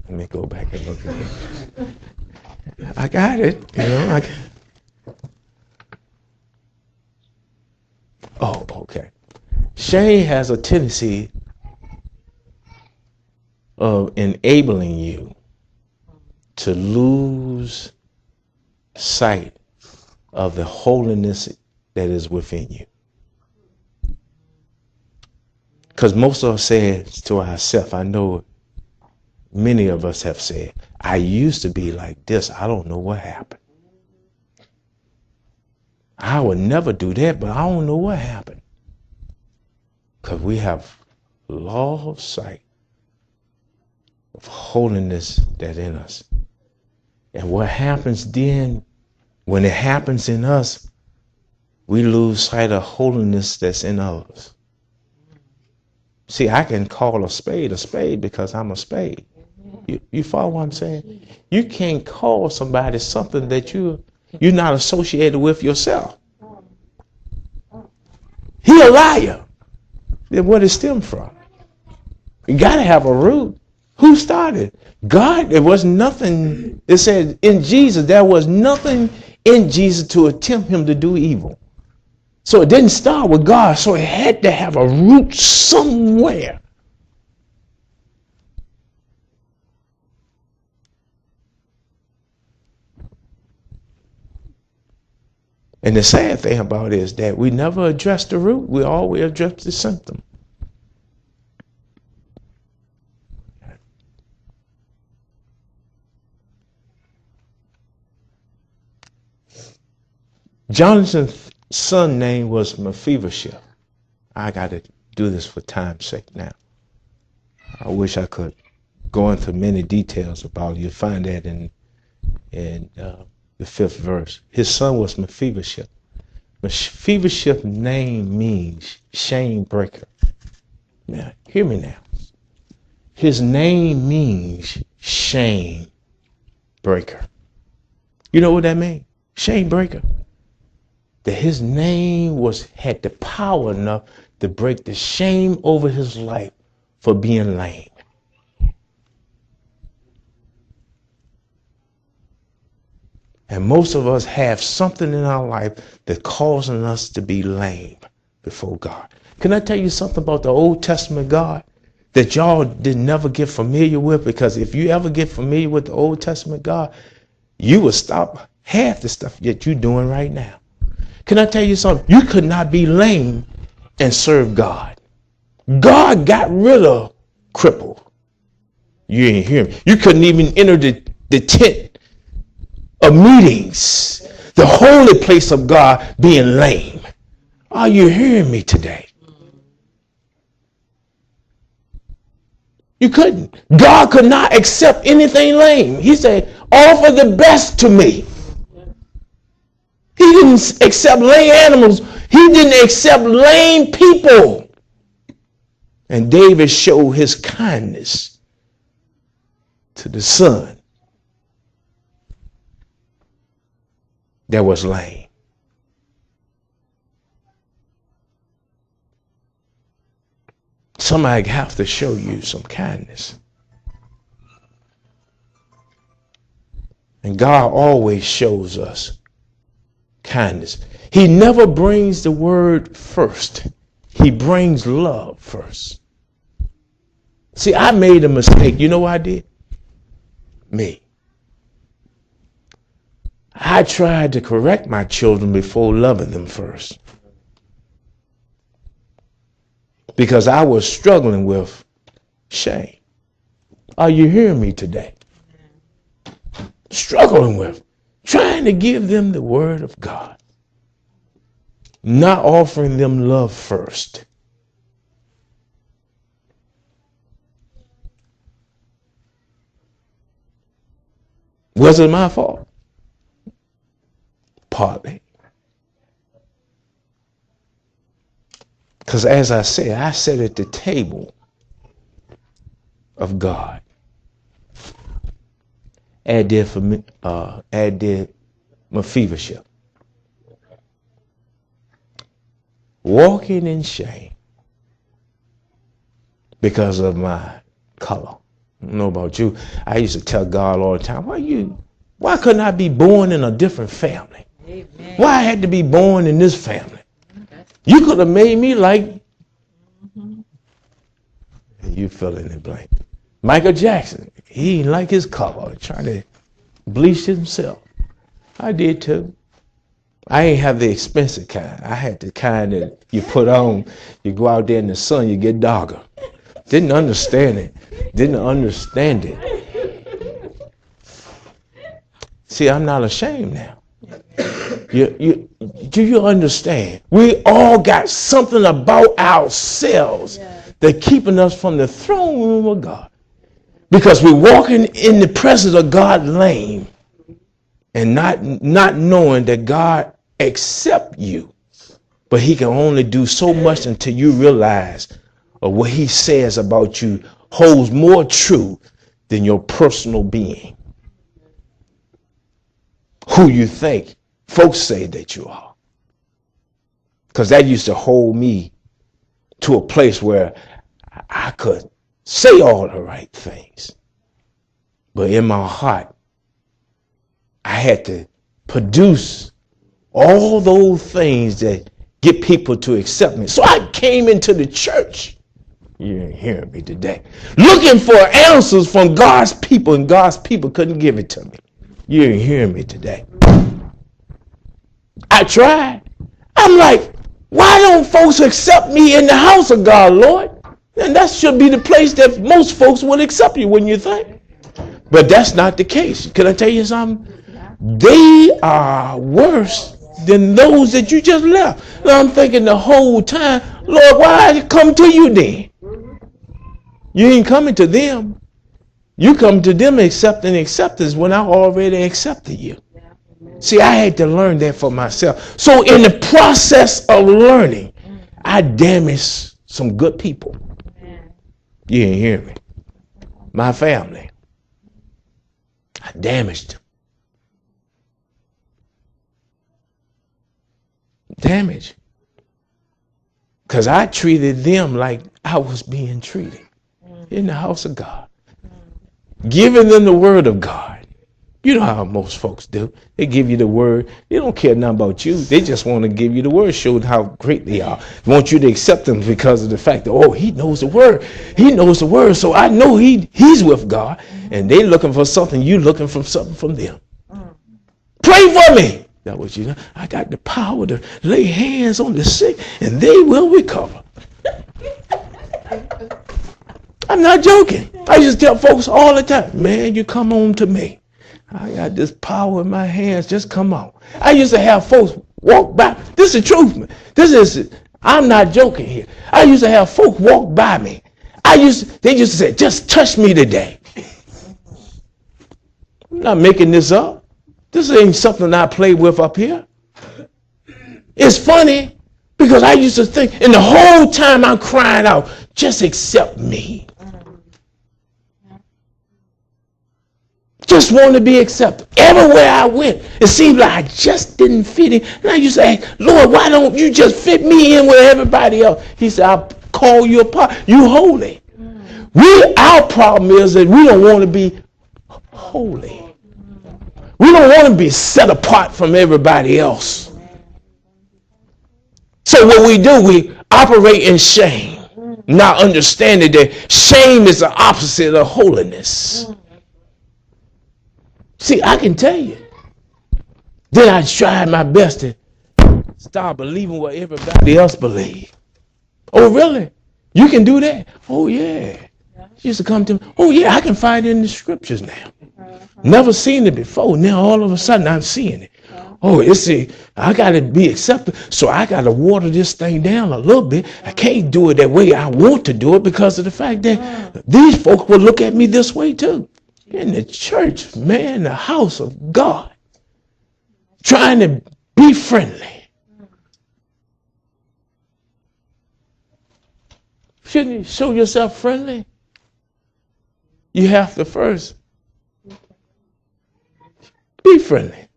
Let me go back and look at it. I got it. Oh, okay. Shame has a tendency of enabling you to lose sight of the holiness that is within you. Because most of us say to ourselves, I know many of us have said, I used to be like this. I don't know what happened. I would never do that, but I don't know what happened. Because we have lost sight of holiness that's in us. And what happens then, when it happens in us, we lose sight of holiness that's in others. See, I can call a spade because I'm a spade. You follow what I'm saying? You can't call somebody something that you're not associated with yourself. He a liar. Then where did it stem from? You got to have a root. Who started? God. There was nothing. It said in Jesus, there was nothing in Jesus to attempt him to do evil. So it didn't start with God. So it had to have a root somewhere. And the sad thing about it is that we never address the root. We always address the symptom. Jonathan's son name was Mephibosheth. I got to do this for time's sake now. I wish I could go into many details about it. You'll find that in the 5th verse. His son was Mephibosheth. Mephibosheth's name means shame breaker. Now, hear me now. His name means shame breaker. You know what that means? Shame breaker. That his name had the power enough to break the shame over his life for being lame. And most of us have something in our life that's causing us to be lame before God. Can I tell you something about the Old Testament God that y'all did never get familiar with? Because if you ever get familiar with the Old Testament God, you will stop half the stuff that you're doing right now. Can I tell you something? You could not be lame and serve God. God got rid of crippled. You ain't hear me. You couldn't even enter the tent of meetings, the holy place of God, being lame. Are you hearing me today? You couldn't. God could not accept anything lame. He said, offer the best to me. He didn't accept lame animals. He didn't accept lame people. And David showed his kindness to the son that was lame. Somebody have to show you some kindness. And God always shows us kindness. He never brings the word first. He brings love first. See, I made a mistake. You know what I did? Me. I tried to correct my children before loving them first. Because I was struggling with shame. Are you hearing me today? Struggling with trying to give them the word of God. Not offering them love first. Was it my fault? Partly. Because as I said, I sat at the table of God. As did Mephibosheth. Walking in shame because of my color. I don't know about you. I used to tell God all the time, why couldn't I be born in a different family? Amen. Why I had to be born in this family? You could have made me like, you fill in the blank. Michael Jackson, he didn't like his color, trying to bleach himself. I did too. I ain't have the expensive kind. I had the kind that you put on, you go out there in the sun, you get darker. Didn't understand it. See, I'm not ashamed now. Do you understand? We all got something about ourselves that keeping us from the throne room of God. Because we're walking in the presence of God lame and not knowing that God accepts you. But he can only do so much until you realize of what he says about you holds more true than your personal being. Who you think folks say that you are. Because that used to hold me to a place where I could say all the right things. But in my heart, I had to produce all those things that get people to accept me. So I came into the church. You ain't hearing me today. Looking for answers from God's people, and God's people couldn't give it to me. You ain't hearing me today. I tried. I'm like, why don't folks accept me in the house of God, Lord? And that should be the place that most folks would accept you, wouldn't you think? But that's not the case. Can I tell you something? They are worse than those that you just left. Now I'm thinking the whole time, Lord, why I come to you then? You ain't coming to them. You come to them accepting acceptance when I already accepted you. See, I had to learn that for myself. So in the process of learning, I damaged some good people. You ain't hear me. My family. I damaged them. Damage. Because I treated them like I was being treated in the house of God. Giving them the word of God. You know how most folks do. They give you the word. They don't care nothing about you. They just want to give you the word, show how great they are. They want you to accept them because of the fact that, oh, he knows the word. He knows the word, so I know he's with God. And they looking for something. You looking for something from them. Pray for me. That was you know. I got the power to lay hands on the sick, and they will recover. I'm not joking. I used to tell folks all the time, man, you come on to me. I got this power in my hands. Just come on. I used to have folks walk by. This is the truth, man. I'm not joking here. I used to have folks walk by me. They used to say, just touch me today. I'm not making this up. This ain't something I play with up here. It's funny because I used to think, and the whole time I'm crying out, just accept me. Just want to be accepted. Everywhere I went, it seemed like I just didn't fit in. And I used to ask, Lord, why don't you just fit me in with everybody else? He said, I'll call you apart. You holy. Our problem is that we don't want to be holy. We don't want to be set apart from everybody else. So what we do, we operate in shame, not understanding that shame is the opposite of holiness. See, I can tell you. Then I tried my best to start believing what everybody else believed. Oh, really? You can do that? Oh, yeah. She used to come to me. Oh, yeah, I can find it in the scriptures now. Never seen it before. Now, all of a sudden, I'm seeing it. Oh, I got to be accepted. So I got to water this thing down a little bit. I can't do it that way I want to do it because of the fact that these folks will look at me this way, too. In the church, man, the house of God, trying to be friendly. Shouldn't you show yourself friendly? You have to first be friendly.